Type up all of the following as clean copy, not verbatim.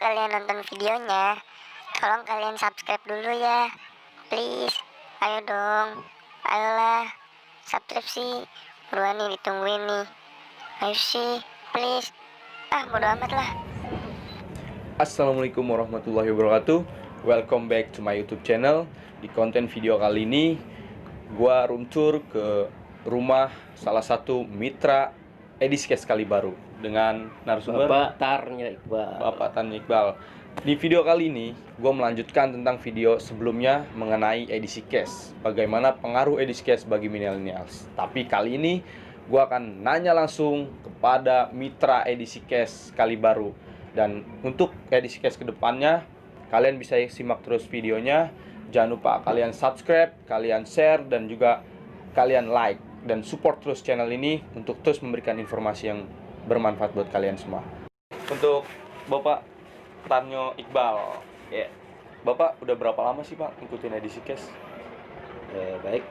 kalian nonton videonya, tolong kalian subscribe dulu ya. Please, ayo dong. Ayolah, subscribe sih. Buruan nih, ditungguin nih. Ayo sih, please. Bodo amat lah. Assalamualaikum warahmatullahi wabarakatuh. Welcome back to my YouTube channel. Di konten video kali ini, gua room tour ke rumah salah satu mitra edisi Cash Kalibaru dengan narasumber Bapak Tarnya Iqbal. Bapak Tarnya Iqbal. Di video kali ini, gue melanjutkan tentang video sebelumnya mengenai edisi cash. Bagaimana pengaruh edisi cash bagi millennials. Tapi kali ini, gue akan nanya langsung kepada mitra edisi cash Kalibaru. Dan untuk edisi cash kedepannya, kalian bisa simak terus videonya. Jangan lupa kalian subscribe, kalian share, dan juga kalian like. Dan support terus channel ini untuk terus memberikan informasi yang bermanfaat buat kalian semua. Untuk Bapak Tarnya Iqbal, ya, Bapak udah berapa lama sih Pak ngikutin edisi cash? Baik,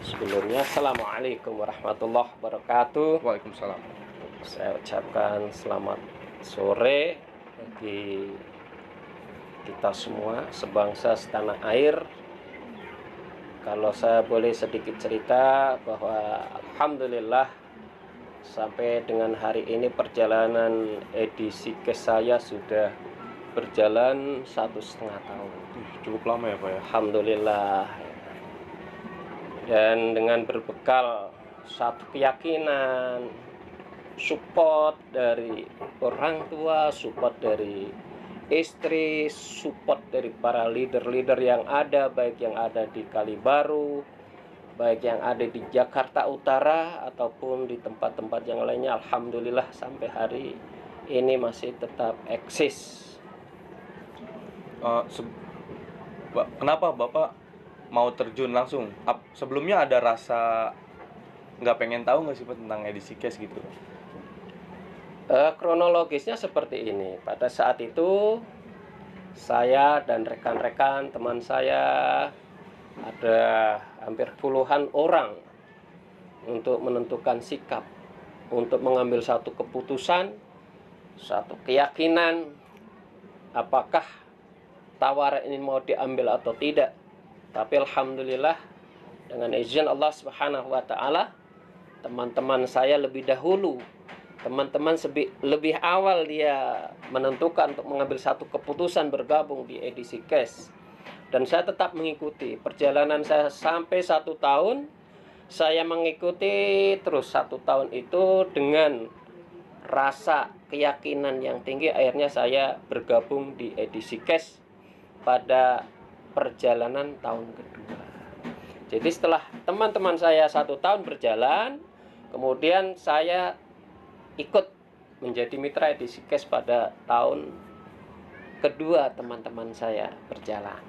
sebelumnya Assalamualaikum warahmatullahi wabarakatuh. Waalaikumsalam. Saya ucapkan selamat sore bagi kita semua sebangsa setanah air. Kalau saya boleh sedikit cerita bahwa alhamdulillah sampai dengan hari ini perjalanan edisi cash saya sudah berjalan 1,5 tahun. Cukup lama ya Pak ya? Alhamdulillah. Dan dengan berbekal satu keyakinan, support dari orang tua, support dari istri, support dari para leader-leader yang ada, baik yang ada di Kalibaru, baik yang ada di Jakarta Utara ataupun di tempat-tempat yang lainnya, alhamdulillah sampai hari ini masih tetap eksis. Kenapa Bapak mau terjun langsung? Sebelumnya ada rasa nggak pengen tahu nggak sih Pak tentang edisi cash gitu? Kronologisnya seperti ini. Pada saat itu saya dan rekan-rekan teman saya ada hampir puluhan orang untuk menentukan sikap, untuk mengambil satu keputusan, satu keyakinan, apakah tawaran ini mau diambil atau tidak. Tapi alhamdulillah dengan izin Allah Subhanahu wa taala, teman-teman saya lebih dahulu, teman-teman lebih awal dia menentukan untuk mengambil satu keputusan bergabung di edisi cash. Dan saya tetap mengikuti perjalanan saya sampai 1 tahun. Saya mengikuti terus 1 tahun itu dengan rasa keyakinan yang tinggi. Akhirnya saya bergabung di edisi cash pada perjalanan tahun kedua. Jadi setelah teman-teman saya 1 tahun berjalan, kemudian saya ikut menjadi mitra edisi cash pada tahun kedua teman-teman saya berjalan.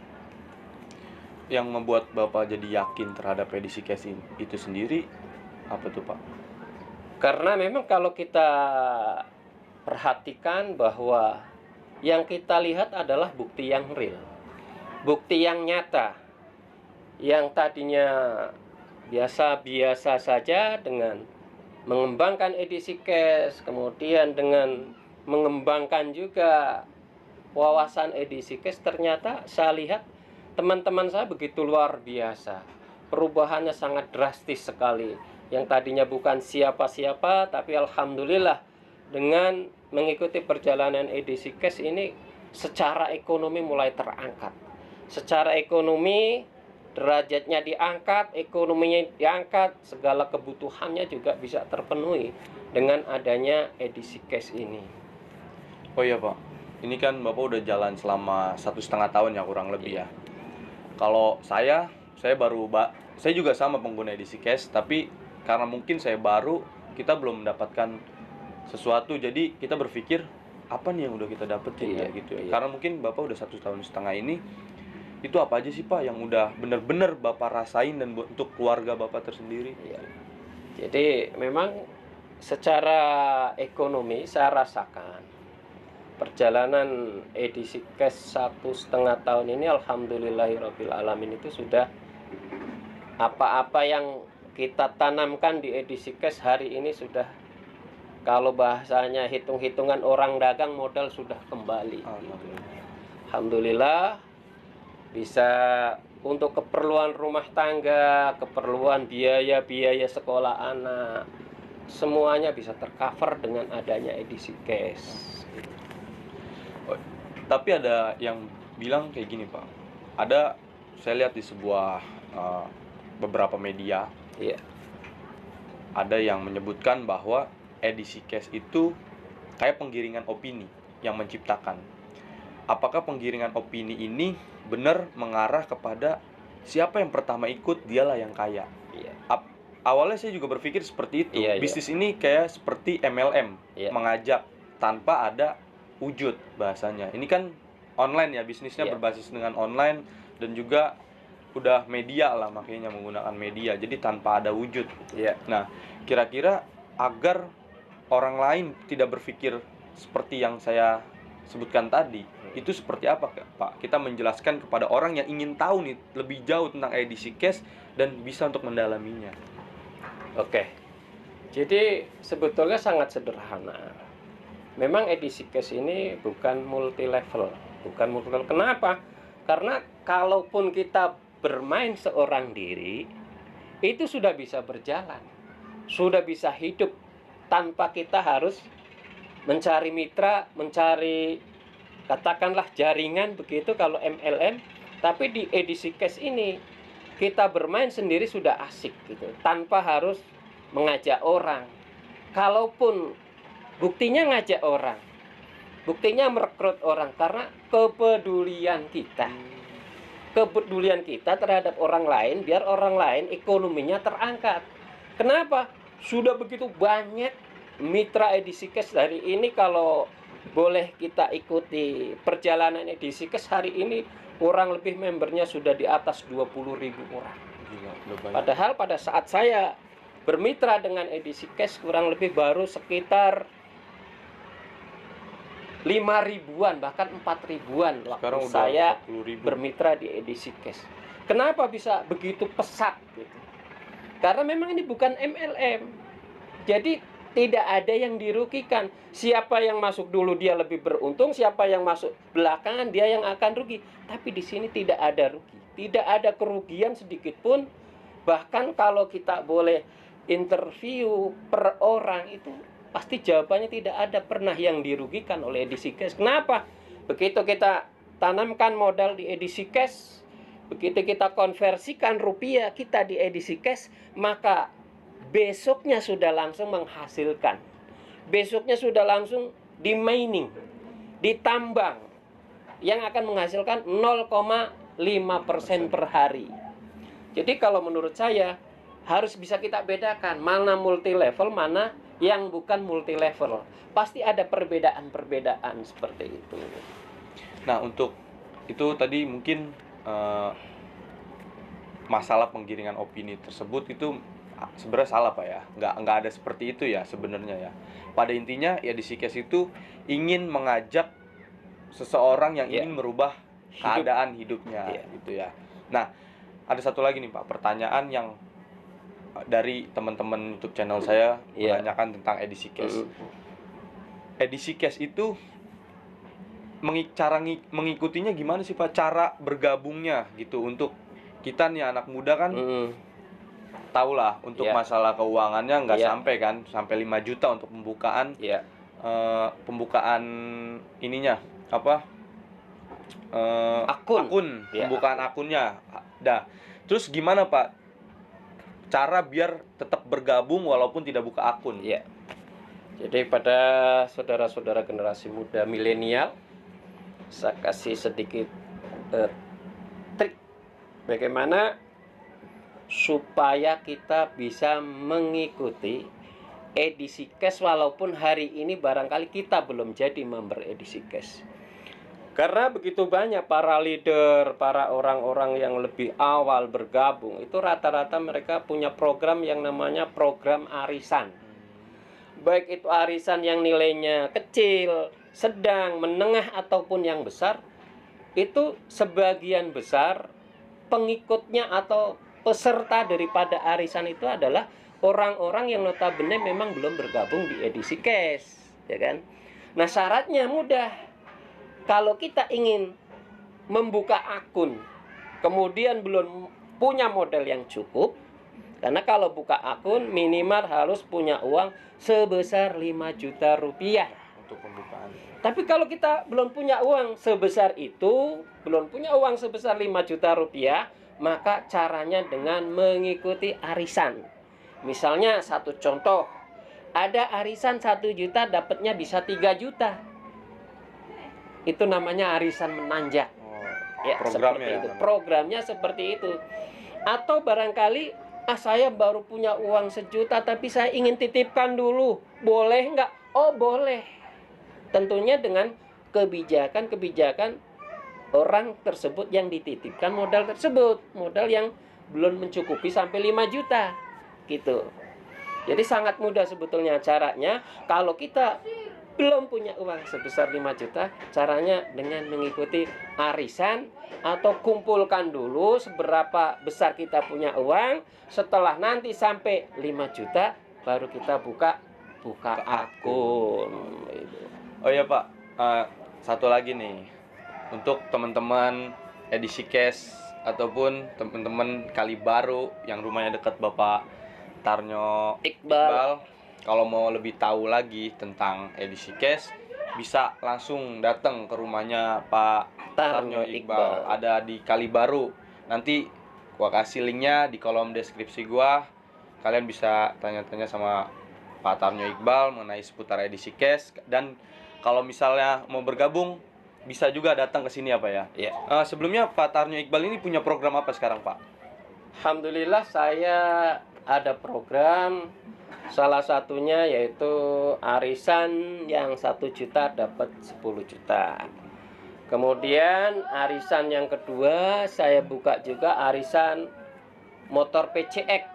Yang membuat Bapak jadi yakin terhadap edisi cash itu sendiri apa tuh Pak? Karena memang kalau kita perhatikan bahwa yang kita lihat adalah bukti yang real, bukti yang nyata. Yang tadinya biasa-biasa saja dengan mengembangkan edisi cash, kemudian dengan mengembangkan juga wawasan edisi cash, ternyata saya lihat teman-teman saya begitu luar biasa. Perubahannya sangat drastis sekali. Yang tadinya bukan siapa-siapa, tapi alhamdulillah dengan mengikuti perjalanan edisi cash ini secara ekonomi mulai terangkat. Secara ekonomi derajatnya diangkat, ekonominya diangkat, segala kebutuhannya juga bisa terpenuhi dengan adanya edisi cash ini. Oh iya Pak, ini kan Bapak udah jalan selama 1,5 tahun ya kurang lebih ya. Kalau saya juga sama pengguna edisi cash, tapi karena mungkin saya baru, kita belum mendapatkan sesuatu, jadi kita berpikir apa nih yang udah kita dapetin ya gitu ya. Karena mungkin Bapak udah 1,5 tahun ini, itu apa aja sih Pak yang udah bener-bener Bapak rasain dan untuk keluarga Bapak tersendiri? Jadi memang secara ekonomi saya rasakan perjalanan edisi cash 1,5 tahun ini alhamdulillahirabbil alamin itu sudah apa-apa yang kita tanamkan di edisi cash hari ini sudah Kalau bahasanya hitung-hitungan orang dagang, modal sudah kembali. Alhamdulillah bisa untuk keperluan rumah tangga, keperluan biaya sekolah anak, semuanya bisa tercover dengan adanya edisi cash. Tapi ada yang bilang kayak gini Pak, saya lihat di sebuah beberapa media, Iya, ada yang menyebutkan bahwa edisi cash itu kayak penggiringan opini yang menciptakan. Apakah penggiringan opini ini benar mengarah kepada siapa yang pertama ikut dialah yang kaya? iya, Awalnya saya juga berpikir seperti itu. Iya, iya. Bisnis ini kayak seperti MLM, Iya. mengajak tanpa ada wujud bahasanya. Ini kan online ya, bisnisnya Iya. berbasis dengan online dan juga udah media lah, makanya menggunakan media. Jadi tanpa ada wujud. iya. Nah, kira-kira agar orang lain tidak berpikir seperti yang saya sebutkan tadi, itu seperti apa Pak? Kita menjelaskan kepada orang yang ingin tahu nih lebih jauh tentang edisi cash dan bisa untuk mendalaminya. Oke. Jadi sebetulnya sangat sederhana. Memang edisi cash ini bukan multi level. Kenapa? Karena kalaupun kita bermain seorang diri, itu sudah bisa berjalan. Sudah bisa hidup tanpa kita harus mencari mitra, mencari katakanlah jaringan begitu kalau MLM. Tapi di edisi cash ini kita bermain sendiri sudah asik gitu, tanpa harus mengajak orang. Kalaupun buktinya ngajak orang, buktinya merekrut orang, karena kepedulian kita terhadap orang lain, biar orang lain ekonominya terangkat. Kenapa? Sudah begitu banyak mitra edisi cash hari ini. Kalau boleh kita ikuti perjalanan edisi cash hari ini, kurang lebih membernya sudah di atas 20.000 orang. Gila, udah banyak. Padahal pada saat saya bermitra dengan edisi cash kurang lebih baru sekitar 5.000-an, bahkan 4.000-an waktu Sekarang udah saya 40.000. bermitra di edisi cash. Kenapa bisa begitu pesat gitu? Karena memang ini bukan MLM. Jadi tidak ada yang dirugikan. Siapa yang masuk dulu dia lebih beruntung, siapa yang masuk belakangan dia yang akan rugi. Tapi di sini tidak ada rugi, tidak ada kerugian sedikit pun. Bahkan kalau kita boleh interview per orang, itu pasti jawabannya tidak ada pernah yang dirugikan oleh edisi cash. Kenapa? Begitu kita tanamkan modal di edisi cash, begitu kita konversikan rupiah kita di edisi cash, maka besoknya sudah langsung menghasilkan. Besoknya sudah langsung di mining, ditambang, yang akan menghasilkan 0,5% per hari. Jadi kalau menurut saya harus bisa kita bedakan mana multi level, mana yang bukan multi level. Pasti ada perbedaan-perbedaan seperti itu. Nah, untuk itu tadi mungkin masalah penggiringan opini tersebut itu sebenarnya salah Pak ya, nggak ada seperti itu ya sebenarnya ya. Pada intinya ya edisi cash itu ingin mengajak seseorang yang ingin merubah keadaan hidupnya gitu ya. Nah, ada satu lagi nih Pak, pertanyaan yang dari teman-teman YouTube channel saya menanyakan tentang edisi cash. Edisi cash itu cara mengikutinya gimana sih Pak? Cara bergabungnya gitu untuk kita nih anak muda kan. Tahu lah untuk masalah keuangannya nggak sampai kan, sampai 5 juta untuk pembukaan pembukaan ininya apa akun pembukaan akunnya. Dah, terus gimana Pak cara biar tetap bergabung walaupun tidak buka akun? Jadi pada saudara-saudara generasi muda milenial, saya kasih sedikit trik bagaimana supaya kita bisa mengikuti edisi cash walaupun hari ini barangkali kita belum jadi member edisi cash. Karena begitu banyak para leader, para orang-orang yang lebih awal bergabung, itu rata-rata mereka punya program yang namanya program arisan. Baik itu arisan yang nilainya kecil, sedang, menengah ataupun yang besar, itu sebagian besar pengikutnya atau peserta daripada arisan itu adalah orang-orang yang notabene memang belum bergabung di edisi cash, ya kan? Nah, syaratnya mudah. Kalau kita ingin membuka akun, kemudian belum punya modal yang cukup, karena kalau buka akun minimal harus punya uang sebesar 5 juta rupiah untuk pembukaan. Tapi kalau kita belum punya uang sebesar itu, belum punya uang sebesar 5 juta rupiah, maka caranya dengan mengikuti arisan. Misalnya satu contoh, ada arisan 1 juta dapatnya bisa 3 juta. Itu namanya arisan menanjak. Ya, Programnya seperti ya, itu. namanya. Programnya seperti itu. Atau barangkali saya baru punya uang 1 juta tapi saya ingin titipkan dulu. Boleh nggak? Oh, boleh. Tentunya dengan kebijakan-kebijakan orang tersebut yang dititipkan modal tersebut. Modal yang belum mencukupi sampai 5 juta. Gitu. Jadi sangat mudah sebetulnya caranya. Kalau kita belum punya uang sebesar 5 juta, caranya dengan mengikuti arisan atau kumpulkan dulu seberapa besar kita punya uang. Setelah nanti sampai 5 juta baru kita buka akun. Oh iya Pak, satu lagi nih untuk teman-teman edisi cash ataupun teman-teman kali baru yang rumahnya dekat Bapak Tarnyo Iqbal. Kalau mau lebih tahu lagi tentang edisi cash, bisa langsung datang ke rumahnya Pak Tarnyo Iqbal. Ada di Kalibaru. Nanti gua kasih linknya di kolom deskripsi gua. Kalian bisa tanya-tanya sama Pak Tarnyo Iqbal mengenai seputar edisi cash. Dan kalau misalnya mau bergabung, bisa juga datang ke sini ya Pak ya. Ya. Sebelumnya Pak Tarnyo Iqbal ini punya program apa sekarang Pak? Alhamdulillah saya ada program, salah satunya yaitu arisan yang 1 juta dapat 10 juta. Kemudian arisan yang kedua saya buka juga arisan motor PCX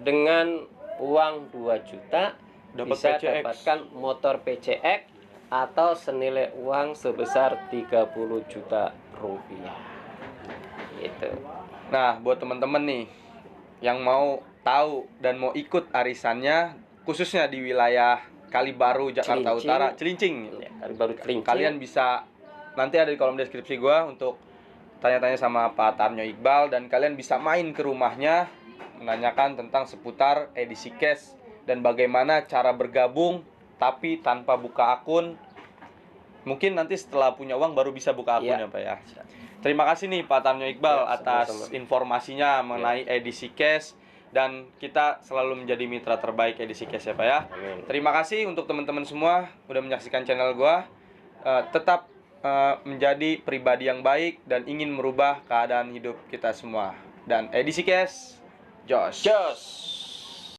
dengan uang 2 juta Dapat bisa PCX. dapatkan motor PCX atau senilai uang sebesar 30 juta rupiah. Gitu. Nah, buat teman-teman nih yang mau tahu dan mau ikut arisannya, khususnya di wilayah Kalibaru, Jakarta Cilincing. Utara, Cilincing. Ya, Kalibaru Cilincing. Kalian bisa nanti ada di kolom deskripsi gua untuk tanya-tanya sama Pak Tarnyo Iqbal dan kalian bisa main ke rumahnya menanyakan tentang seputar edisi cash dan bagaimana cara bergabung tapi tanpa buka akun. Mungkin nanti setelah punya uang baru bisa buka akun ya Pak ya. Terima kasih nih Pak Tarnyo Iqbal Ya, atas sama-sama. informasinya mengenai edisi cash dan kita selalu menjadi mitra terbaik edisi cash ya Pak ya. Amin. Terima kasih untuk teman-teman semua udah menyaksikan channel gua. Tetap menjadi pribadi yang baik dan ingin merubah keadaan hidup kita semua. Dan edisi cash, Josh.